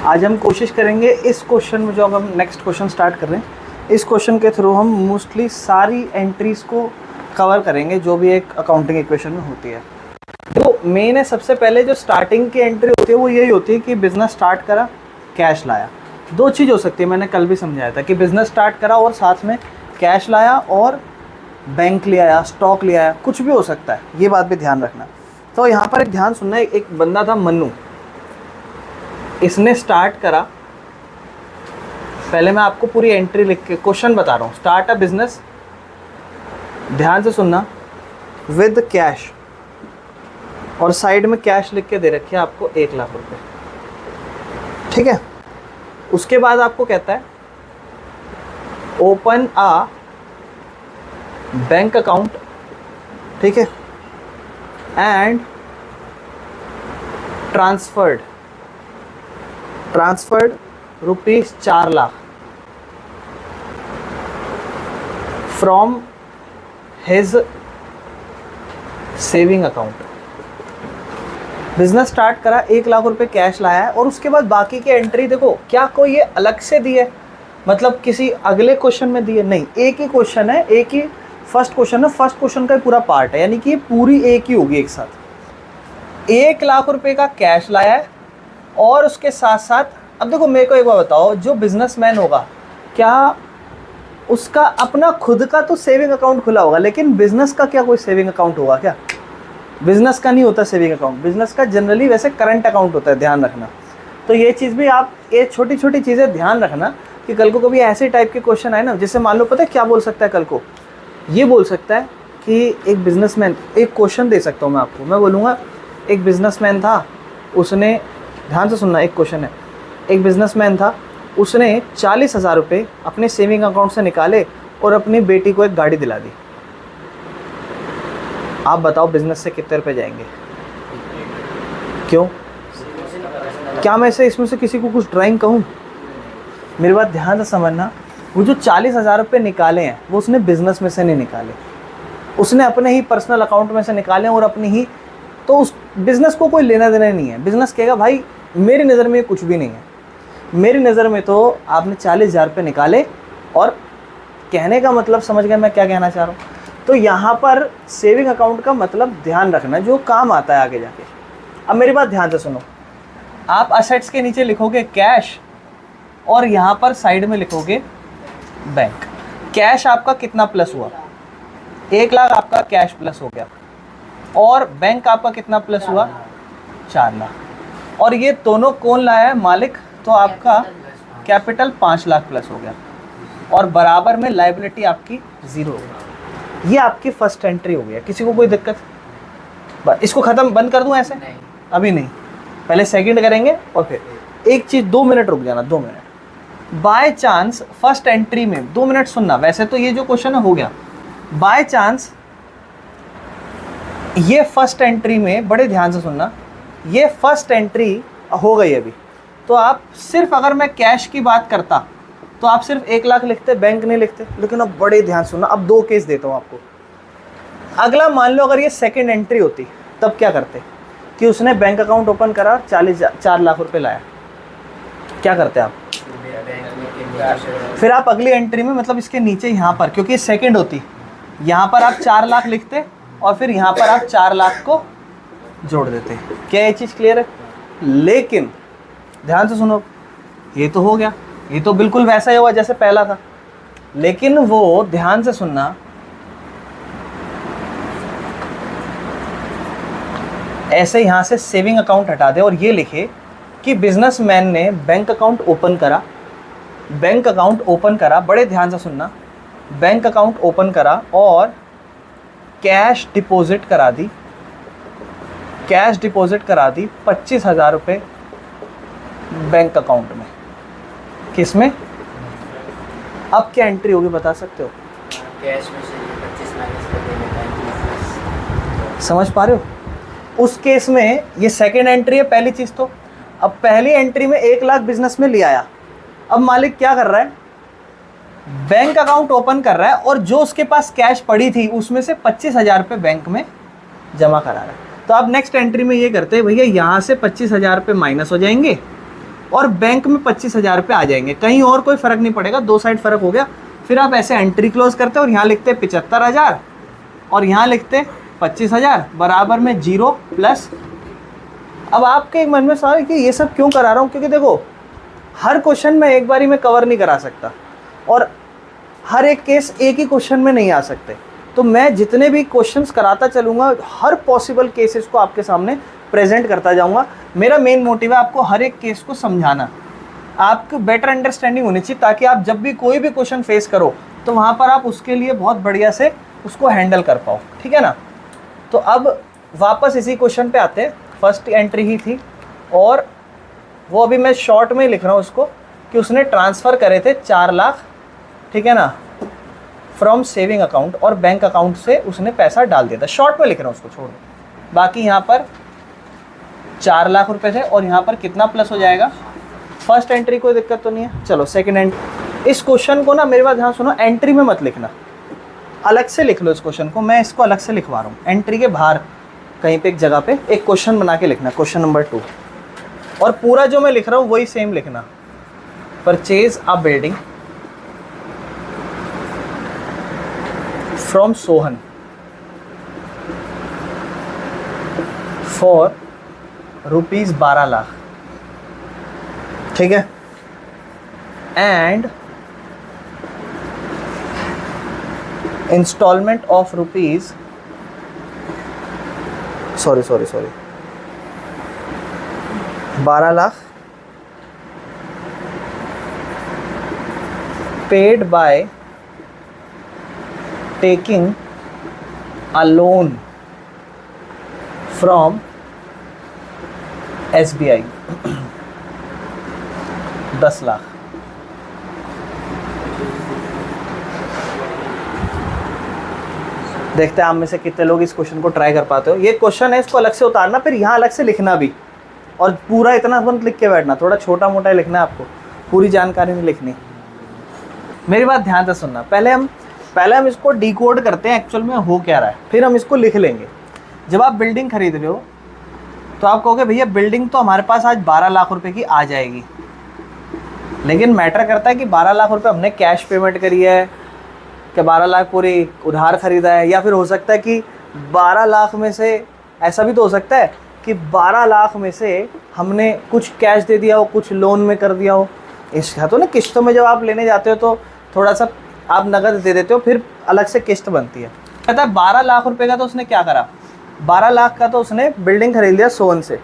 आज हम कोशिश करेंगे इस क्वेश्चन में, जो अब हम नेक्स्ट क्वेश्चन स्टार्ट कर रहे हैं, इस क्वेश्चन के थ्रू हम मोस्टली सारी एंट्रीज को कवर करेंगे जो भी एक अकाउंटिंग इक्वेशन में होती है। तो मेन है, सबसे पहले जो स्टार्टिंग की एंट्री होती है वो यही होती है कि बिजनेस स्टार्ट करा, कैश लाया। दो चीज़ हो सकती है, मैंने कल भी समझाया था कि बिजनेस स्टार्ट करा और साथ में कैश लाया और बैंक ले आया, स्टॉक ले आया, कुछ भी हो सकता है, ये बात भी ध्यान रखना। तो यहाँ पर एक ध्यान सुनना, एक बंदा था मन्नू, इसने स्टार्ट करा। पहले मैं आपको पूरी एंट्री लिख के क्वेश्चन बता रहा हूँ। स्टार्ट अ बिजनेस, ध्यान से सुनना, विद कैश, और साइड में कैश लिख के दे रखी है आपको 1 लाख रुपए, ठीक है। उसके बाद आपको कहता है ओपन अ बैंक अकाउंट, ठीक है, and transferred rupees 4 lakh from his saving account. Business start करा, 1 लाख रुपए कैश लाया है, और उसके बाद बाकी की एंट्री देखो, क्या कोई ये अलग से दी है, मतलब किसी अगले क्वेश्चन में दी है? नहीं, एक ही क्वेश्चन है, एक ही फर्स्ट क्वेश्चन है, फर्स्ट क्वेश्चन का ही पूरा पार्ट है, यानी कि पूरी एक ही होगी एक साथ। 1 लाख रुपए का कैश लाया है और उसके साथ साथ, अब देखो मेरे को एक बार बताओ, जो बिजनेसमैन होगा क्या उसका अपना खुद का तो सेविंग अकाउंट खुला होगा, लेकिन बिजनेस का क्या कोई सेविंग अकाउंट होगा क्या? बिजनेस का नहीं होता सेविंग अकाउंट, बिजनेस का जनरली वैसे करंट अकाउंट होता है, ध्यान रखना। तो ये चीज़ भी आप, ये छोटी छोटी चीज़ें ध्यान रखना कि कल को कभी ऐसे टाइप के क्वेश्चन आए ना, जैसे मान लो, पता है क्या बोल सकता है कल को? ये बोल सकता है कि एक बिजनेसमैन, एक क्वेश्चन दे सकता हूँ मैं आपको, मैं बोलूँगा एक बिजनेसमैन था, उसने, ध्यान से सुनना, एक क्वेश्चन है, एक बिजनेसमैन था, उसने 40,000 रुपये अपने सेविंग अकाउंट से निकाले और अपनी बेटी को एक गाड़ी दिला दी। आप बताओ बिजनेस से कितने रुपए जाएंगे? क्यों? क्या मैं से इसमें से किसी को कुछ ड्राइंग कहूँ? मेरी बात ध्यान से समझना, वो जो 40,000 रुपये निकाले हैं वो उसने बिजनेस में से नहीं निकाले, उसने अपने ही पर्सनल अकाउंट में से निकाले और अपनी ही, तो उस बिज़नेस को कोई लेना देना नहीं है। बिज़नेस कहेगा भाई मेरी नज़र में कुछ भी नहीं है, मेरी नज़र में तो आपने 40,000 रुपये निकाले, और कहने का मतलब समझ गए मैं क्या कहना चाह रहा हूँ? तो यहाँ पर सेविंग अकाउंट का मतलब ध्यान रखना, जो काम आता है आगे जाके। अब मेरी बात ध्यान से सुनो, आप असेट्स के नीचे लिखोगे कैश और यहाँ पर साइड में लिखोगे बैंक। कैश आपका कितना प्लस हुआ? 1 लाख आपका कैश प्लस हो गया, और बैंक आपका कितना प्लस हुआ? 4 लाख। और ये दोनों कौन लाया है? मालिक। तो आपका कैपिटल 5 लाख प्लस हो गया, और बराबर में लायबिलिटी आपकी 0 हो गई। ये आपकी फर्स्ट एंट्री हो गया। किसी को कोई दिक्कत? इसको ख़त्म, बंद कर दूं ऐसे? अभी नहीं, पहले सेकंड करेंगे और फिर एक चीज़, 2 मिनट रुक जाना, 2 minute. By chance first entry में, 2 मिनट सुनना, वैसे तो ये जो क्वेश्चन है हो गया, बाय चांस ये फर्स्ट एंट्री में, बड़े ध्यान से सुनना, ये फर्स्ट एंट्री हो गई अभी, तो आप सिर्फ, अगर मैं कैश की बात करता तो आप सिर्फ 1 लाख लिखते, बैंक नहीं लिखते। लेकिन अब बड़े ध्यान सुनना, अब 2 केस देता हूँ आपको। अगला मान लो अगर ये सेकंड एंट्री होती, तब क्या करते कि उसने बैंक अकाउंट ओपन करा, 4 लाख रुपए लाया, क्या करते आप? फिर आप अगली एंट्री में, मतलब इसके नीचे यहाँ पर, क्योंकि सेकंड होती, यहाँ पर आप 4 लाख लिखते और फिर यहाँ पर आप 4 लाख को जोड़ देते। क्या ये चीज़ क्लियर है? लेकिन ध्यान से सुनो, ये तो हो गया, ये तो बिल्कुल वैसा ही हुआ जैसे पहला था, लेकिन वो, ध्यान से सुनना, ऐसे यहाँ से सेविंग अकाउंट हटा दे और ये लिखे कि बिजनेसमैन ने बैंक अकाउंट ओपन करा, बैंक अकाउंट ओपन करा, बड़े ध्यान से सुनना, बैंक अकाउंट ओपन करा और कैश डिपॉजिट करा दी, कैश डिपॉजिट करा दी 25,000 रुपये बैंक अकाउंट में। किस में? अब क्या एंट्री होगी बता सकते हो? कैश में से 25 माइनस कर देंगे बैंक। समझ पा रहे हो? उस केस में ये सेकेंड एंट्री है, पहली चीज़ तो। अब पहली एंट्री में 1 लाख बिजनेस में ले आया, अब मालिक क्या कर रहा है? बैंक अकाउंट ओपन कर रहा है और जो उसके पास कैश पड़ी थी उसमें से 25,000 रुपये बैंक में जमा करा रहा है। तो आप नेक्स्ट एंट्री में ये करते हैं, भैया यहाँ से 25,000 रुपये माइनस हो जाएंगे और बैंक में 25,000 रुपये आ जाएंगे, कहीं और कोई फ़र्क नहीं पड़ेगा, दो साइड फ़र्क हो गया। फिर आप ऐसे एंट्री क्लोज करते और यहाँ लिखते 75,000 और यहाँ लिखते 25,000 बराबर में 0 प्लस। अब आपके मन में सवाल है कि ये सब क्यों करा रहा हूँ, क्योंकि देखो हर क्वेश्चन में एक बारी में कवर नहीं करा सकता और हर एक केस एक ही क्वेश्चन में नहीं आ सकते। तो मैं जितने भी क्वेश्चंस कराता चलूँगा हर पॉसिबल केसेस को आपके सामने प्रेजेंट करता जाऊँगा। मेरा मेन मोटिव है आपको हर एक केस को समझाना, आपको बेटर अंडरस्टैंडिंग होनी चाहिए, ताकि आप जब भी कोई भी क्वेश्चन फेस करो तो वहाँ पर आप उसके लिए बहुत बढ़िया से उसको हैंडल कर पाओ, ठीक है ना। तो अब वापस इसी क्वेश्चन पे आते हैं। फर्स्ट एंट्री ही थी और वो अभी मैं शॉर्ट में लिख रहा हूँ उसको कि उसने ट्रांसफ़र करे थे 4 लाख, ठीक है ना, फ्रॉम सेविंग अकाउंट, और बैंक अकाउंट से उसने पैसा डाल दिया था। शॉर्ट में लिख रहा हूँ उसको, छोड़ दो। बाकी यहाँ पर 4 लाख रुपए थे और यहाँ पर कितना प्लस हो जाएगा। फर्स्ट एंट्री कोई दिक्कत तो नहीं है। चलो सेकंड एंट्री। इस क्वेश्चन को ना मेरे पास ध्यान सुनो, एंट्री में मत लिखना, अलग से लिख लो इस क्वेश्चन को। मैं इसको अलग से लिखवा रहा हूँ, एंट्री के बाहर कहीं पे एक जगह पे एक क्वेश्चन बना के लिखना, क्वेश्चन नंबर 2, और पूरा जो मैं लिख रहा हूँ वही सेम लिखना। Purchase a building from Sohan for ₹12 lakh, ठीक है, and instalment of ₹12 lakh paid by taking a loan from SBI 10 lakh. देखते हैं आप में से कितने लोग इस क्वेश्चन को ट्राई कर पाते हो। ये क्वेश्चन है, इसको अलग से उतारना, फिर यहाँ अलग से लिखना भी, और पूरा इतना मत लिख के बैठना, थोड़ा छोटा मोटा लिखना है आपको, पूरी जानकारी नहीं लिखनी। मेरी बात ध्यान से सुनना, पहले हम इसको डिकोड करते हैं एक्चुअल में हो क्या रहा है, फिर हम इसको लिख लेंगे। जब आप बिल्डिंग खरीद रहे हो तो आप कहोगे भैया बिल्डिंग तो हमारे पास आज 12 लाख रुपए की आ जाएगी, लेकिन मैटर करता है कि 12 लाख रुपए हमने कैश पेमेंट करी है कि 12 लाख पूरी उधार खरीदा है, या फिर हो सकता है कि 12 लाख में से ऐसा भी तो हो सकता है कि 12 लाख में से हमने कुछ कैश दे दिया हो, कुछ लोन में कर दिया हो। इसका तो ना किस्तों में जब आप लेने जाते हो तो थोड़ा सा आप नगद दे देते हो, फिर अलग से किस्त बनती है। कहता है 12 लाख रुपए का तो उसने क्या करा, 12 लाख का तो उसने बिल्डिंग खरीद लिया सोहन से,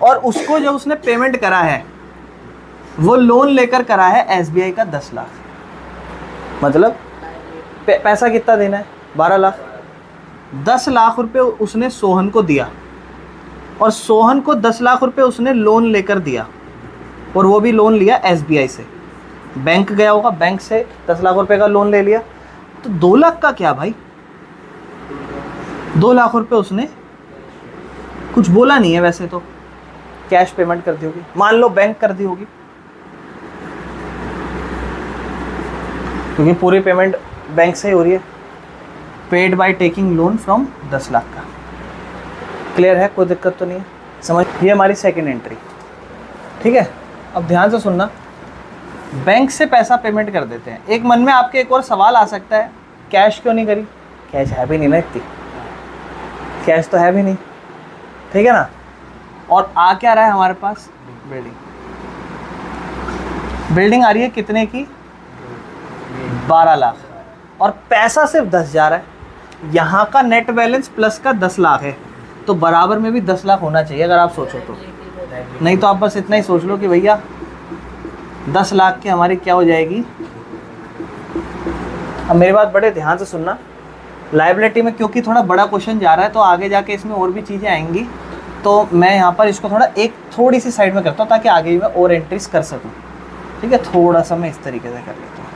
और उसको जो उसने पेमेंट करा है वो लोन लेकर करा है SBI का 10 लाख। मतलब पैसा कितना देना है, 12 लाख। 10 लाख रुपए उसने सोहन को दिया और सोहन को 10 लाख रुपए उसने लोन लेकर दिया, और वो भी लोन लिया SBI से। बैंक गया होगा, बैंक से 10 लाख रुपए का लोन ले लिया, तो 2 लाख का क्या भाई, 2 लाख रुपए उसने कुछ बोला नहीं है, वैसे तो कैश पेमेंट कर दी होगी, मान लो बैंक कर दी होगी, क्योंकि पूरी पेमेंट बैंक से ही हो रही है। Paid by taking loan from 10 lakh का। क्लियर है, कोई दिक्कत तो नहीं है, समझ। ये हमारी सेकंड एंट्री, ठीक है। अब ध्यान से सुनना, बैंक से पैसा पेमेंट कर देते हैं। एक मन में आपके एक और सवाल आ सकता है, कैश क्यों नहीं करी, कैश है भी नहीं ना, इतनी कैश तो है भी नहीं, ठीक है ना। और आ क्या रहा है हमारे पास, बिल्डिंग आ रही है कितने की, 12 लाख, और पैसा सिर्फ 10 जा रहा है। यहाँ का नेट बैलेंस प्लस का 10 लाख है, तो बराबर में भी 10 लाख होना चाहिए अगर आप सोचो तो। नहीं तो आप बस इतना ही सोच लो कि भैया 10 लाख की हमारी क्या हो जाएगी। अब मेरी बात बड़े ध्यान से सुनना, लायबिलिटी में क्योंकि थोड़ा बड़ा क्वेश्चन जा रहा है तो आगे जाके इसमें और भी चीज़ें आएंगी, तो मैं यहाँ पर इसको थोड़ी सी साइड में करता हूँ ताकि आगे भी मैं और एंट्रीज कर सकूँ, ठीक है। थोड़ा सा मैं इस तरीके से कर लेता हूँ,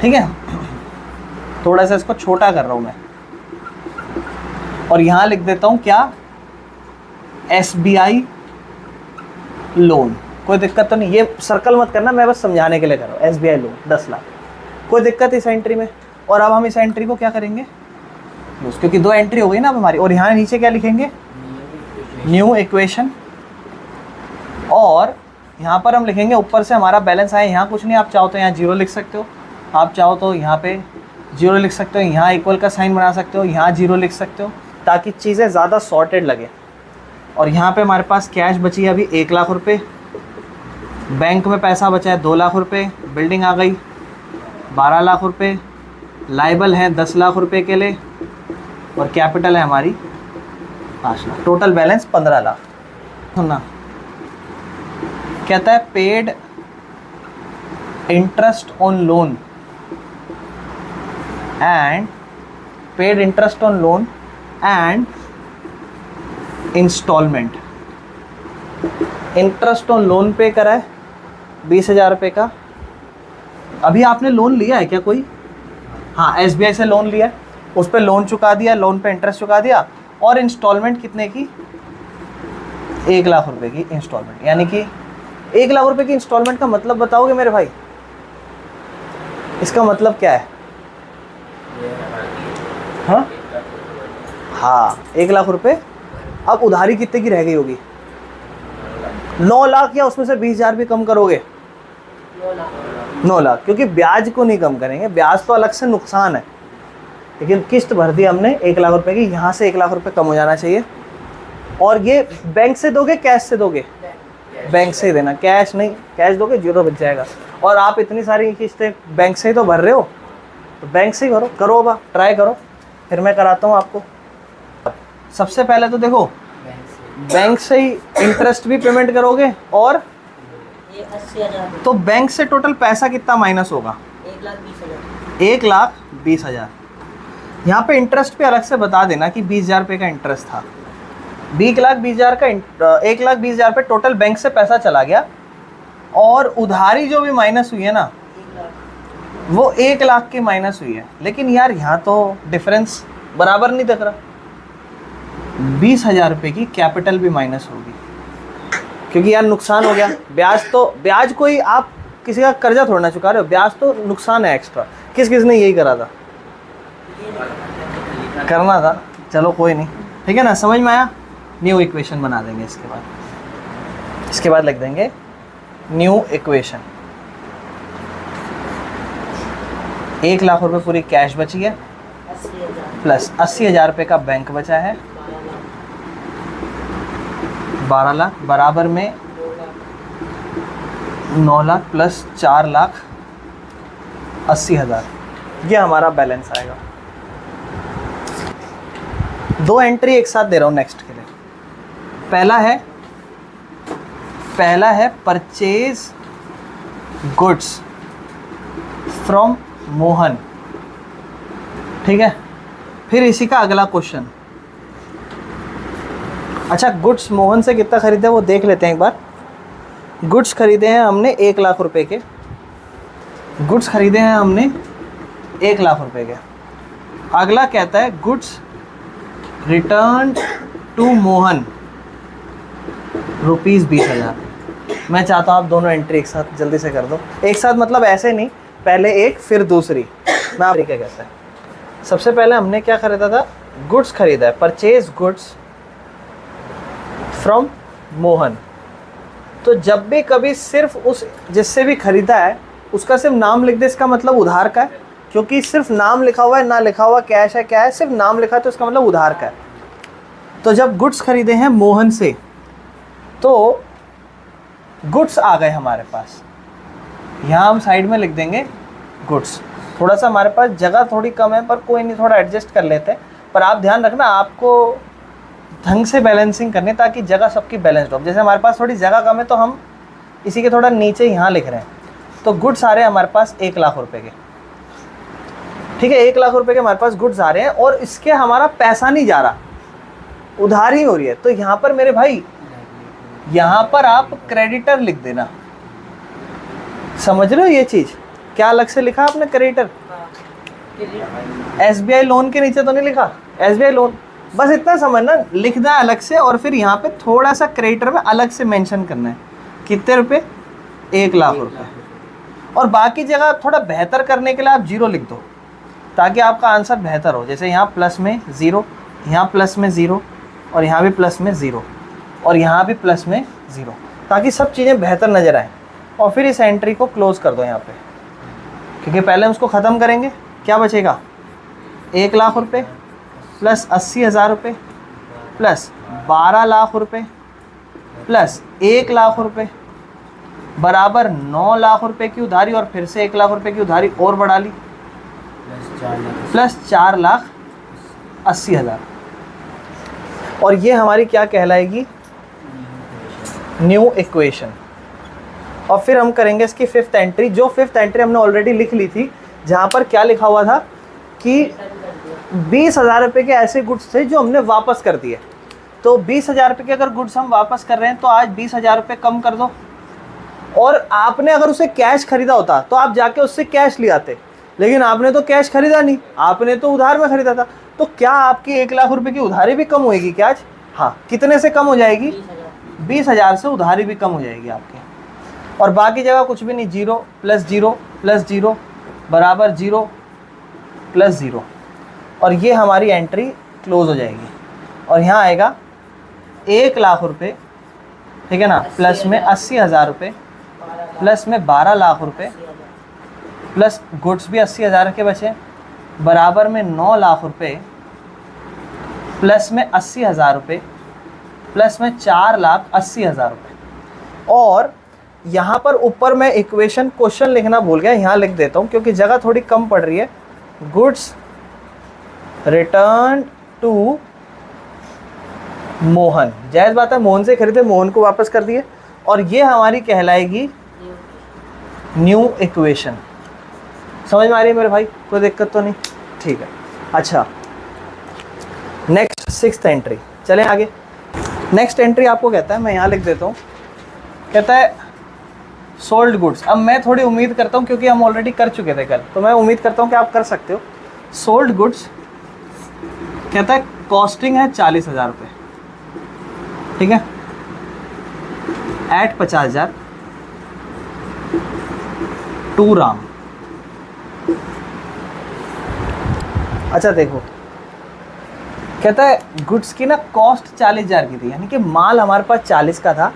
ठीक है। थोड़ा सा इसको छोटा कर रहा हूँ मैं, और यहाँ लिख देता हूँ क्या, SBI लोन। कोई दिक्कत तो नहीं, ये सर्कल मत करना, मैं बस समझाने के लिए कर रहा हूँ। SBI लोन 10 लाख, कोई दिक्कत इस एंट्री में। और अब हम इस एंट्री को क्या करेंगे, क्योंकि 2 एंट्री हो गई ना अब हमारी, और यहाँ नीचे क्या लिखेंगे, न्यू इक्वेशन, और यहाँ पर हम लिखेंगे, ऊपर से हमारा बैलेंस आया, यहाँ कुछ नहीं, आप चाहो तो यहाँ जीरो लिख सकते हो, आप चाहो तो यहाँ पे जीरो लिख सकते हो, यहाँ इक्वल का साइन बना सकते हो, यहाँ जीरो लिख सकते हो, ताकि चीज़ें ज़्यादा सॉर्टेड लगे। और यहाँ पे हमारे पास कैश बची है अभी 1 लाख रुपए, बैंक में पैसा बचा है 2 लाख रुपए, बिल्डिंग आ गई 12 लाख रुपए, लाइबल है 10 लाख रुपए के लिए, और कैपिटल है हमारी 5 लाख, टोटल बैलेंस 15 लाख। सुनना, कहता है paid interest on loan and paid interest on loan and instalment. Interest on loan pay करा है 20,000 रुपये का। अभी आपने लोन लिया है क्या कोई? हाँ, SBI से लोन लिया है, उस पर लोन चुका दिया, लोन पे इंटरेस्ट चुका दिया, और इंस्टॉलमेंट कितने की? 1 लाख रुपए की इंस्टॉलमेंट। यानी कि 1 लाख रुपए की इंस्टॉलमेंट का मतलब बताओगे मेरे भाई? इसका मतलब क्या है? हाँ हाँ, 1 लाख रुपए। अब उधारी कितने की रह गई होगी? 9 लाख, या उसमें से 20,000 भी कम करोगे? 9 लाख, क्योंकि ब्याज को नहीं कम करेंगे, ब्याज तो अलग से नुकसान है, लेकिन किस्त भर दी हमने 1 लाख रुपए की, यहाँ से 1 लाख रुपए कम हो जाना चाहिए। और ये बैंक से दोगे कैश से दोगे? बैंक से ही देना, कैश नहीं, कैश दोगे जीरो बच जाएगा। और आप इतनी सारी किस्तें बैंक से ही तो भर रहे हो, तो बैंक से ही भरो। करो, अब ट्राई करो, फिर मैं कराता हूँ आपको। सबसे पहले तो देखो, बैंक से ही इंटरेस्ट भी पेमेंट करोगे, और ये 80,000, तो बैंक से टोटल पैसा कितना माइनस होगा? 1,20,000। 1,20,000। यहाँ पे इंटरेस्ट पे अलग से बता देना कि 20,000 रुपये का इंटरेस्ट था। 1,20,000 का 1,20,000 पे टोटल बैंक से पैसा चला गया, और उधारी जो भी माइनस हुई है ना, 1 लाख। वो 1 लाख की माइनस हुई है। लेकिन यार यहाँ तो डिफरेंस बराबर नहीं दिख रहा। 20,000 रुपये की कैपिटल भी माइनस होगी, क्योंकि यार नुकसान हो गया। ब्याज कोई आप किसी का कर्जा थोड़ा ना चुका रहे हो, ब्याज तो नुकसान है एक्स्ट्रा। किसने यही करा था? करना था, चलो कोई नहीं, ठीक है ना, समझ में आया। न्यू इक्वेशन बना देंगे इसके बाद लिख देंगे न्यू इक्वेशन। 1 लाख रुपए पूरी कैश बची है, 80,000 प्लस 80,000 रुपये का बैंक बचा है, 12 लाख, बराबर में 9 लाख प्लस 4 लाख 80,000। ये हमारा बैलेंस आएगा। 2 एंट्री एक साथ दे रहा हूँ नेक्स्ट के लिए। पहला है परचेज गुड्स फ्रॉम मोहन, ठीक है। फिर इसी का अगला क्वेश्चन, अच्छा गुड्स मोहन से कितना खरीदे वो देख लेते हैं एक बार। गुड्स खरीदे हैं हमने 1 लाख रुपए के, गुड्स खरीदे हैं हमने 1 लाख रुपए के। अगला कहता है गुड्स रिटर्न टू मोहन ₹20,000। मैं चाहता हूँ आप दोनों एंट्री एक साथ जल्दी से कर दो। एक साथ मतलब ऐसे नहीं, पहले एक फिर दूसरी। मैं आप क्या कहता है, सबसे पहले हमने क्या खरीदा था? गुड्स खरीदा है, परचेज गुड्स फ्रॉम मोहन। तो जब भी कभी सिर्फ उस जिससे भी खरीदा है उसका सिर्फ नाम लिख दे, इसका मतलब उधार का है, क्योंकि सिर्फ नाम लिखा हुआ है, ना लिखा हुआ कैश है क्या है, सिर्फ नाम लिखा है, तो इसका मतलब उधार का है। तो जब गुड्स खरीदे हैं मोहन से, तो गुड्स आ गए हमारे पास, यहाँ हम साइड में लिख देंगे गुड्स। थोड़ा सा हमारे पास जगह थोड़ी कम है, पर कोई नहीं, थोड़ा एडजस्ट कर लेते हैं। पर आप ध्यान रखना, आपको ढंग से बैलेंसिंग करनी, ताकि जगह सबकी बैलेंस्ड हो। जैसे हमारे पास थोड़ी जगह कम है, तो हम इसी के थोड़ा नीचे यहाँ लिख रहे हैं। तो गुड्स आ रहे हैं हमारे पास 1 लाख रुपए के, ठीक है। 1 लाख रुपए के हमारे पास गुड्स आ रहे हैं, और इसके हमारा पैसा नहीं जा रहा, उधारी हो रही है। तो यहाँ पर मेरे भाई, यहाँ पर आप क्रेडिटर लिख देना। समझ रहे हो ये चीज़? क्या अलग से लिखा आपने क्रेडिटर? SBI लोन के नीचे तो नहीं लिखा SBI लोन, बस इतना समझना, लिखना है अलग से, और फिर यहाँ पे थोड़ा सा क्रेडिटर में अलग से मेंशन करना है कितने रुपए, 1 लाख रुपए। और बाकी जगह थोड़ा बेहतर करने के लिए आप 0 लिख दो, ताकि आपका आंसर बेहतर हो। जैसे यहाँ प्लस में 0, यहाँ प्लस में 0, और यहाँ भी प्लस में 0, और यहाँ भी प्लस में 0। ताकि सब चीज़ें बेहतर नज़र आएँ। और फिर इस एंट्री को क्लोज़ कर दो यहाँ पे, क्योंकि पहले हम उसको ख़त्म करेंगे। क्या बचेगा? 1 लाख रुपये प्लस 80,000 रुपये प्लस 12 लाख रुपये प्लस 1 लाख रुपये बराबर 9 लाख रुपये की उधारी, और फिर से 1 लाख रुपये की उधारी और बढ़ा ली, प्लस 4,80,000। और ये हमारी क्या कहलाएगी? New equation. और फिर हम करेंगे इसकी फिफ्थ एंट्री, जो फिफ्थ एंट्री हमने ऑलरेडी लिख ली थी, जहाँ पर क्या लिखा हुआ था कि 20,000 रुपये के ऐसे गुड्स थे जो हमने वापस कर दिए। तो 20,000 रुपये के अगर गुड्स हम वापस कर रहे हैं तो आज 20,000 रुपये कम कर दो। और आपने अगर उसे कैश खरीदा होता तो आप जाके उससे कैश ले आते, लेकिन आपने तो कैश खरीदा नहीं, आपने तो उधार में खरीदा था। तो क्या आपकी 1 लाख रुपए की उधारी भी कम होएगी क्या आज? हाँ। कितने से कम हो जाएगी? 20,000 से उधारी भी कम हो जाएगी आपकी। और बाकी जगह कुछ भी नहीं, 0 प्लस 0 प्लस 0 बराबर 0 प्लस 0। और ये हमारी एंट्री क्लोज हो जाएगी। और यहाँ आएगा 1 लाख रुपये, ठीक है ना, प्लस में 80,000 रुपये, प्लस में 12 लाख रुपये, प्लस गुड्स भी 80,000 के बचे, बराबर में 9 लाख रुपये, प्लस में 80,000 रुपये, प्लस में 4,80,000 रुपये। और यहाँ पर ऊपर मैं इक्वेशन क्वेश्चन लिखना भूल गया, यहाँ लिख देता हूँ क्योंकि जगह थोड़ी कम पड़ रही है। गुड्स रिटर्न टू मोहन, जायज़ बात है, मोहन से खरीदे, मोहन को वापस कर दिए। और ये हमारी कहलाएगी न्यू इक्वेशन। समझ में आ रही है मेरे भाई? कोई दिक्कत तो नहीं? ठीक है। अच्छा, नेक्स्ट सिक्स्थ एंट्री, चलें आगे। नेक्स्ट एंट्री आपको कहता है, मैं यहाँ लिख देता हूँ, कहता है सोल्ड गुड्स। अब मैं थोड़ी उम्मीद करता हूँ, क्योंकि हम ऑलरेडी कर चुके थे कल, तो मैं उम्मीद करता हूँ कि आप कर सकते हो। सोल्ड गुड्स कहता है कॉस्टिंग है 40,000 रुपये, ठीक है, एट 50,000 टू राम। अच्छा देखो, कहता है गुड्स की ना कॉस्ट 40,000 की थी, यानी कि माल हमारे पास 40 का था,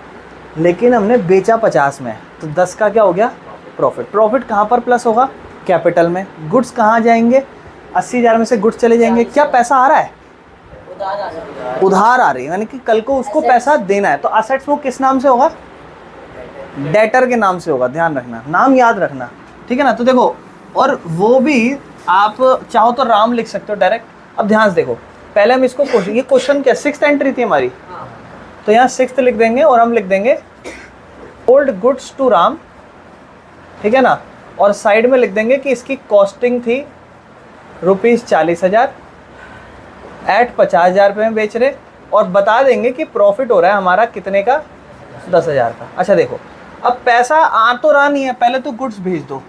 लेकिन हमने बेचा 50 में, तो 10 का क्या हो गया? प्रॉफिट। प्रॉफिट कहाँ पर प्लस होगा? कैपिटल में। गुड्स कहाँ जाएंगे? 80,000 में से गुड्स चले जाएंगे। क्या पैसा आ रहा है? उधार आ रही है, यानी कि कल को उसको पैसा देना है। तो असेट्स वो किस नाम से होगा? डेटर के नाम से होगा। ध्यान रखना, नाम याद रखना, ठीक है ना। तो देखो, और वो भी आप चाहो तो राम लिख सकते हो डायरेक्ट। अब ध्यान से देखो, पहले हम इसको ये क्वेश्चन क्या, सिक्स्थ एंट्री थी हमारी, तो यहाँ सिक्स्थ लिख देंगे और हम लिख देंगे ओल्ड गुड्स टू राम, ठीक है ना। और साइड में लिख देंगे कि इसकी कॉस्टिंग थी ₹40,000 एट 50,000 रुपये में बेच रहे, और बता देंगे कि प्रॉफिट हो रहा है हमारा कितने का? 10,000 का। अच्छा देखो, अब पैसा आ तो रहा नहीं है, पहले तो गुड्स भेज दो।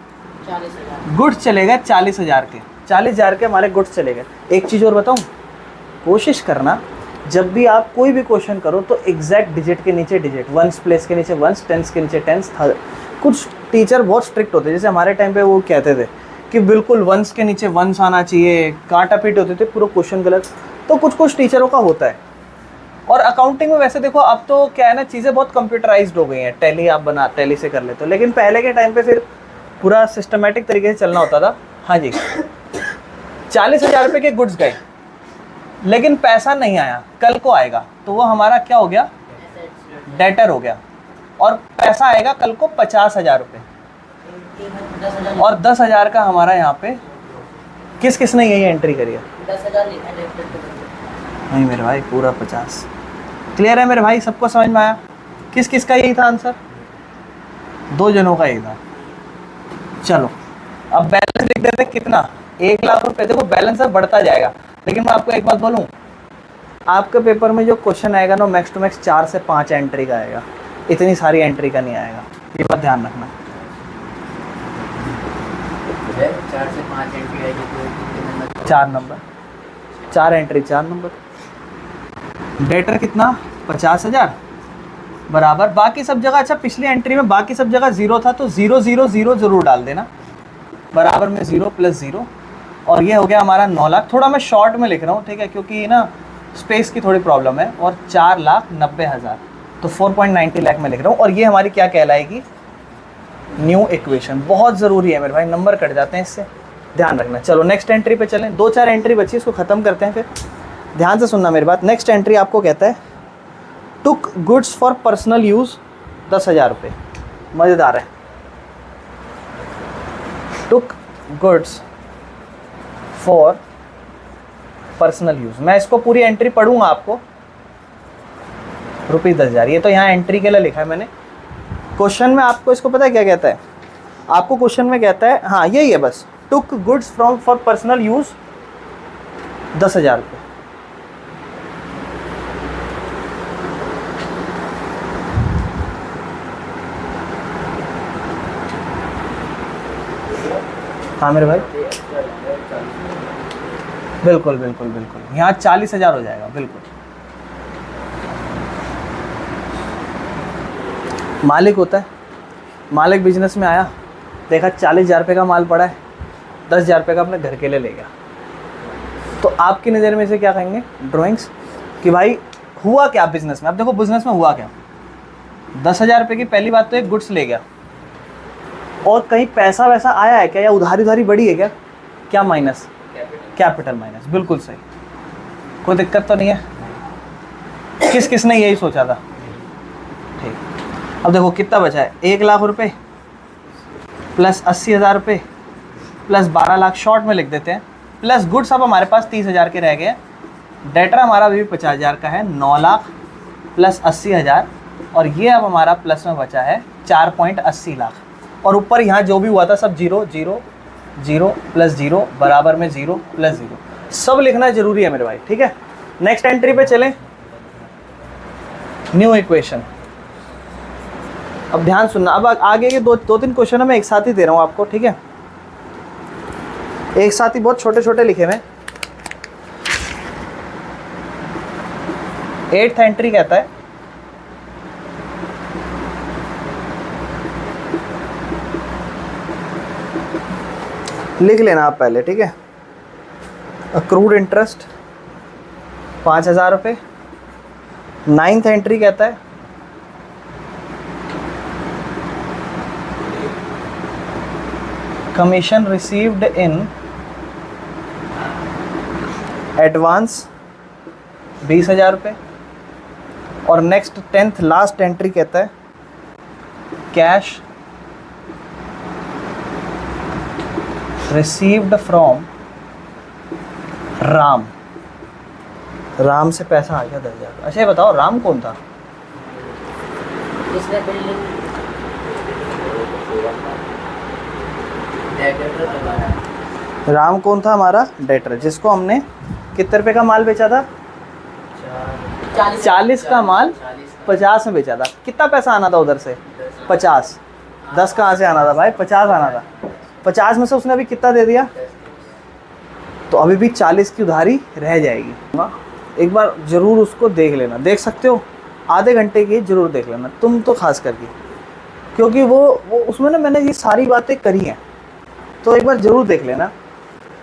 40,000 गुड्स चले गए 40,000 के, 40,000 के हमारे गुड्स चले गए। एक चीज़ और बताऊं, कोशिश करना जब भी आप कोई भी क्वेश्चन करो तो एग्जैक्ट डिजिट के नीचे डिजिट, वंस प्लेस के नीचे वंस, टेंस के नीचे टेंस। कुछ टीचर बहुत स्ट्रिक्ट होते हैं, जैसे हमारे टाइम पे वो कहते थे कि बिल्कुल वंस के नीचे वंस आना चाहिए, काटा पीट होते थे, पूरा क्वेश्चन गलत। तो कुछ कुछ टीचरों का होता है। और अकाउंटिंग में वैसे देखो, अब तो क्या है ना, चीज़ें बहुत कंप्यूटराइज्ड हो गई हैं, टैली आप बना टैली से कर लेते हो, लेकिन पहले के टाइम पे फिर पूरा सिस्टमेटिक तरीके से चलना होता था। हाँ जी, 40,000 रुपये के गुड्स गए, लेकिन पैसा नहीं आया, कल को आएगा, तो वो हमारा क्या हो गया? डेटर हो गया। और पैसा आएगा कल को 50,000 रुपये, और 10,000 का हमारा यहाँ पे किस किसने यही एंट्री करी है? 10,000 लिखा है। नहीं मेरे भाई, पूरा 50। क्लियर है मेरे भाई? सबको समझ में आया? किस किस का यही था आंसर? 2 जनों का यही था। चलो, अब बैलेंस लिख देते हैं कितना? 1 लाख रुपये। देखो बैलेंस अब बढ़ता जाएगा, लेकिन मैं आपको एक बात बोलूँ, आपके पेपर में जो क्वेश्चन आएगा ना, मैक्स टू मैक्स 4 से 5 एंट्री का आएगा, इतनी सारी एंट्री का नहीं आएगा, ये बात ध्यान रखना। 4 से 5 एंट्री आएगी तो 4 नंबर, 4 एंट्री 4 नंबर। डेटर कितना? 50,000 बराबर, बाकी सब जगह, अच्छा पिछली एंट्री में बाकी सब जगह 0 था, तो 0 0 0 जरूर डाल देना, बराबर में 0 प्लस 0। और ये हो गया हमारा 9 लाख। थोड़ा मैं शॉर्ट में लिख रहा हूँ, ठीक है, क्योंकि ना स्पेस की थोड़ी प्रॉब्लम है। और 4,90,000, तो 4.90 लाख मैं लिख रहा हूँ, और ये हमारी क्या कहलाएगी, न्यू इक्वेशन। बहुत ज़रूरी है मेरे भाई, नंबर कट जाते हैं इससे, ध्यान रखना। चलो नेक्स्ट एंट्री पे चलें, 2-4 एंट्री बची, इसको ख़त्म करते हैं फिर। ध्यान से सुनना मेरी बात। नेक्स्ट एंट्री आपको कहता है टुक गुड्स फॉर पर्सनल यूज़ 10,000 रुपये। मज़ेदार है। टुक गुड्स फॉर पर्सनल यूज़, मैं इसको पूरी एंट्री पढ़ूंगा आपको। ₹10,000, ये तो यहाँ एंट्री के लिए लिखा है मैंने। क्वेश्चन में आपको इसको पता है क्या कहता है, आपको क्वेश्चन में कहता है, हाँ यही है बस, took goods from for personal use 10,000 रुपये। हाँ मेरे भाई, बिल्कुल बिल्कुल बिल्कुल, यहाँ 40,000 हो जाएगा, बिल्कुल। मालिक होता है, मालिक बिजनेस में आया, देखा 40,000 रुपये का माल पड़ा है, 10,000 रुपये का अपने घर के लिए ले गया, तो आपकी नज़र में से क्या कहेंगे, ड्राइंग्स, कि भाई हुआ क्या बिजनेस में। अब देखो बिजनेस में हुआ क्या, 10,000 रुपये की पहली बात तो एक गुड्स ले गया, और कहीं पैसा वैसा आया है क्या, या उधारी बढ़ी है क्या, क्या माइनस, कैपिटल माइनस, बिल्कुल सही, कोई दिक्कत तो नहीं है। किसने यही सोचा था, ठीक। अब देखो कितना बचा है, 1 लाख रुपए प्लस 80,000 रुपये प्लस 12 लाख शॉर्ट में लिख देते हैं, प्लस गुड्स अब हमारे पास 30,000 के रह गए, डेटर हमारा अभी भी 50,000 का है, 9 लाख प्लस 80,000, और ये अब हमारा प्लस में बचा है 4.80 लाख, और ऊपर यहाँ जो भी हुआ था सब 0 0 0 प्लस 0 बराबर में 0 प्लस 0, सब लिखना जरूरी है मेरे भाई, ठीक है। नेक्स्ट एंट्री पे चलें, न्यू इक्वेशन। अब ध्यान सुनना, अब आगे के 2-3 क्वेश्चन मैं एक साथ ही दे रहा हूँ आपको, ठीक है, एक साथ ही, बहुत छोटे छोटे लिखे हुए। 8th एंट्री कहता है लिख लेना आप पहले, ठीक है, अक्रूड इंटरेस्ट 5,000 रुपये। 9th एंट्री कहता है कमीशन रिसीव्ड इन एडवांस 20,000 रुपये, और नेक्स्ट 10th लास्ट एंट्री कहता है cash received from Ram, Ram से पैसा आ गया 10,000। अच्छा ये बताओ राम कौन था, इसने बिल्डिंग राम कौन था, हमारा डेटर, जिसको हमने कितने रुपए का माल बेचा था, 40 का माल 50 में बेचा था। कितना पैसा आना था उधर से, 50, 10 कहाँ से आना था भाई, 50 आना था, 50 में से उसने अभी कितना दे दिया, तो अभी भी 40 की उधारी रह जाएगी। एक बार ज़रूर उसको देख लेना, देख सकते हो, आधे घंटे की ज़रूर देख लेना, तुम तो खास करके, क्योंकि वो उसमें ना मैंने ये सारी बातें करी हैं, तो एक बार ज़रूर देख लेना।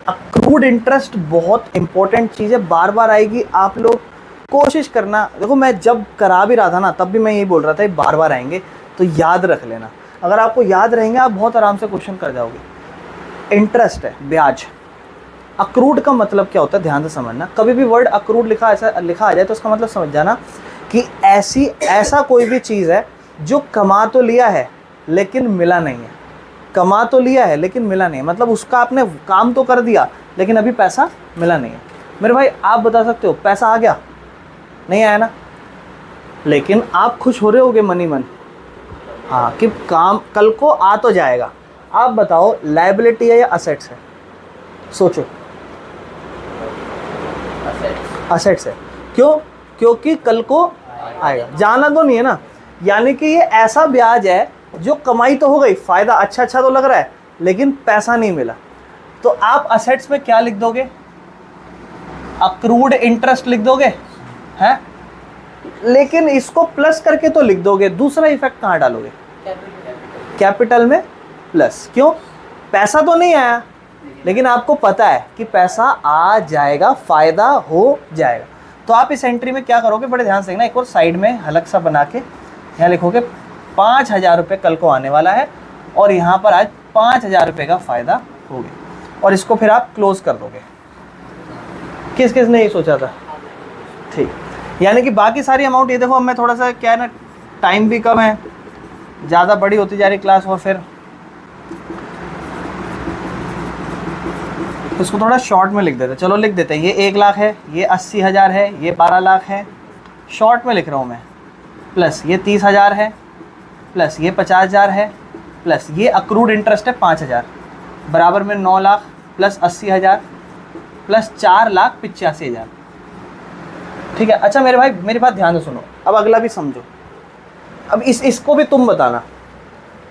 अक्रूड इंटरेस्ट बहुत इंपॉर्टेंट चीज़ है, बार बार आएगी, आप लोग कोशिश करना। देखो मैं जब करा भी रहा था ना, तब भी मैं यही बोल रहा था बार बार आएंगे, तो याद रख लेना। अगर आपको याद रहेंगे आप बहुत आराम से क्वेश्चन कर जाओगे। इंटरेस्ट है ब्याज, अक्रूड का मतलब क्या होता है, ध्यान से समझना। कभी भी वर्ड अक्रूड लिखा आ जाए तो उसका मतलब समझ जाना कि ऐसा कोई भी चीज़ है जो कमा तो लिया है लेकिन मिला नहीं है, कमा तो लिया है लेकिन मिला नहीं है, मतलब उसका आपने काम तो कर दिया लेकिन अभी पैसा मिला नहीं है। मेरे भाई आप बता सकते हो पैसा आ गया, नहीं आया ना, लेकिन आप खुश हो रहे होगे मनी मन, हाँ, कि काम कल को आ तो जाएगा। आप बताओ लायबिलिटी है या असेट्स है, सोचो। असेट्स है, क्यों, क्योंकि कल को आएगा, जाना तो नहीं है ना, यानी कि ये ऐसा ब्याज है जो कमाई तो हो गई, फ़ायदा अच्छा तो लग रहा है लेकिन पैसा नहीं मिला, तो आप असेट्स में क्या लिख दोगे, अक्रूड इंटरेस्ट लिख दोगे, हैं, लेकिन इसको प्लस करके तो लिख दोगे, दूसरा इफेक्ट कहाँ डालोगे, कैपिटल में प्लस। क्यों, पैसा तो नहीं आया लेकिन आपको पता है कि पैसा आ जाएगा, फ़ायदा हो जाएगा, तो आप इस एंट्री में क्या करोगे, बड़े ध्यान से देखना, एक और साइड में हलक सा बना के यहाँ लिखोगे 5,000 रुपये कल को आने वाला है और यहाँ पर आज 5,000 रुपये का फ़ायदा हो गया, और इसको फिर आप क्लोज कर दोगे। किस किस ने ये सोचा था? ठीक, यानी कि बाकी सारी अमाउंट ये देखो, अब मैं थोड़ा सा क्या है ना, टाइम भी कम है, ज़्यादा बड़ी होती जा रही क्लास, और फिर इसको थोड़ा शॉर्ट में लिख देते हैं। चलो लिख देते हैं, ये 1 लाख है, ये 80,000 है, ये 12 लाख है, शॉर्ट में लिख रहा हूँ मैं, प्लस ये 30,000 है, प्लस ये 50,000 है, प्लस ये अक्रूड इंटरेस्ट है 5,000, बराबर में 9 लाख प्लस 80,000 प्लस 4,85,000। ठीक है। अच्छा मेरे भाई, मेरी बात ध्यान से सुनो, अब अगला भी समझो। अब इसको भी तुम बताना,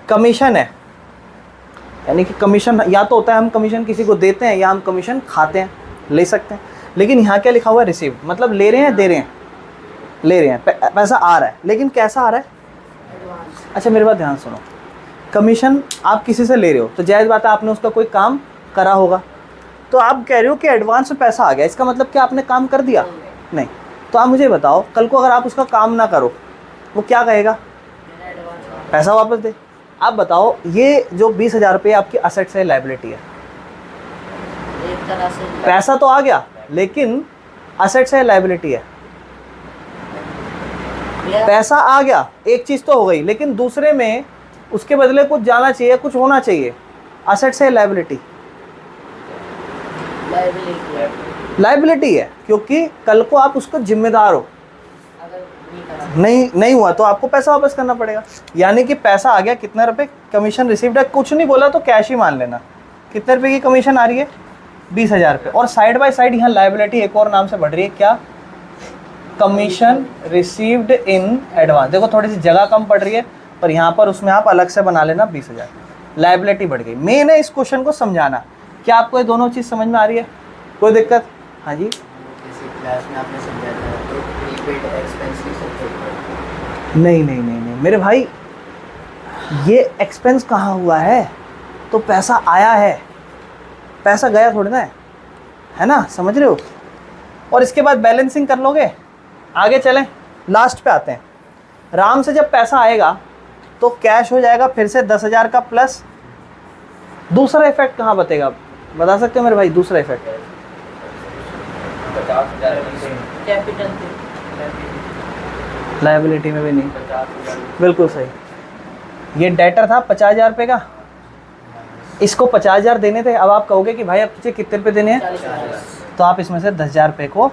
कमीशन है, यानी कि कमीशन या तो होता है हम कमीशन किसी को देते हैं या हम कमीशन खाते हैं, ले सकते हैं, लेकिन यहाँ क्या लिखा हुआ है, रिसीव्ड, मतलब ले रहे हैं, दे रहे हैं, ले रहे हैं, पैसा आ रहा है, लेकिन कैसा आ रहा है? अच्छा मेरी बात ध्यान सुनो, कमीशन आप किसी से ले रहे हो तो जायज़ बात है आपने उसका कोई काम करा होगा, तो आप कह रहे हो कि एडवांस में पैसा आ गया, इसका मतलब क्या आपने काम कर दिया? नहीं। तो आप मुझे बताओ, कल को अगर आप उसका काम ना करो, वो क्या कहेगा? पैसा वापस दे। आप बताओ, ये जो 20,000 रुपये आपकी असेट्स है, लायबिलिटी है? एक तरह से पैसा तो आ गया, लेकिन असेट्स है, लायबिलिटी है? पैसा आ गया, एक चीज़ तो हो गई, लेकिन दूसरे में उसके बदले कुछ जाना चाहिए, कुछ होना चाहिए, असेट्स है, लायबिलिटी? लायबिलिटी है, क्योंकि कल को आप उसको जिम्मेदार हो, नहीं हुआ तो आपको पैसा वापस करना पड़ेगा। यानी कि पैसा आ गया, कितना रुपए कमीशन रिसीव्ड है, कुछ नहीं बोला तो कैश ही मान लेना। कितने रुपए की कमीशन आ रही है? 20,000 रुपये, और साइड बाय साइड यहाँ लायबिलिटी एक और नाम से बढ़ रही है, क्या? Commission received in advance. देखो थोड़ी सी जगह कम पड़ रही है, पर यहाँ पर उसमें आप अलग से बना लेना 20,000, लायबिलिटी बढ़ गई। मेन है इस क्वेश्चन को समझाना। क्या आपको ये दोनों चीज़ समझ में आ रही है? कोई दिक्कत? हाँ जी। क्लास में आपने समझाया था तो प्रीपेड एक्सपेंस नहीं सकते? नहीं मेरे भाई, ये एक्सपेंस कहाँ हुआ है? तो पैसा आया है, पैसा गया थोड़ी ना है ना, समझ रहे हो? और इसके बाद बैलेंसिंग कर लोगे, आगे चलें, लास्ट पे आते हैं। राम से जब पैसा आएगा तो कैश हो जाएगा फिर से 10,000 का, प्लस दूसरा इफेक्ट कहाँ बतेगा, बता सकते हो मेरे भाई? दूसरा इफेक्ट 50,000 कैपिटल लायबिलिटी में भी नहीं, 50,000 बिल्कुल सही। ये डेटर था 50,000 रुपये का, इसको 50,000 देने थे। अब आप कहोगे कि भाई अब तुझे कितने रुपये देने हैं, 40,000। तो आप इसमें से 10,000 रुपये को,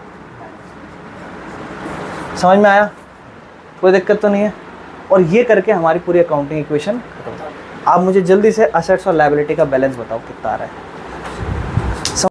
समझ में आया? कोई दिक्कत तो नहीं है? और ये करके हमारी पूरी अकाउंटिंग इक्वेशन खत्म। आप मुझे जल्दी से असेट्स और लायबिलिटी का बैलेंस बताओ कितना आ रहा है।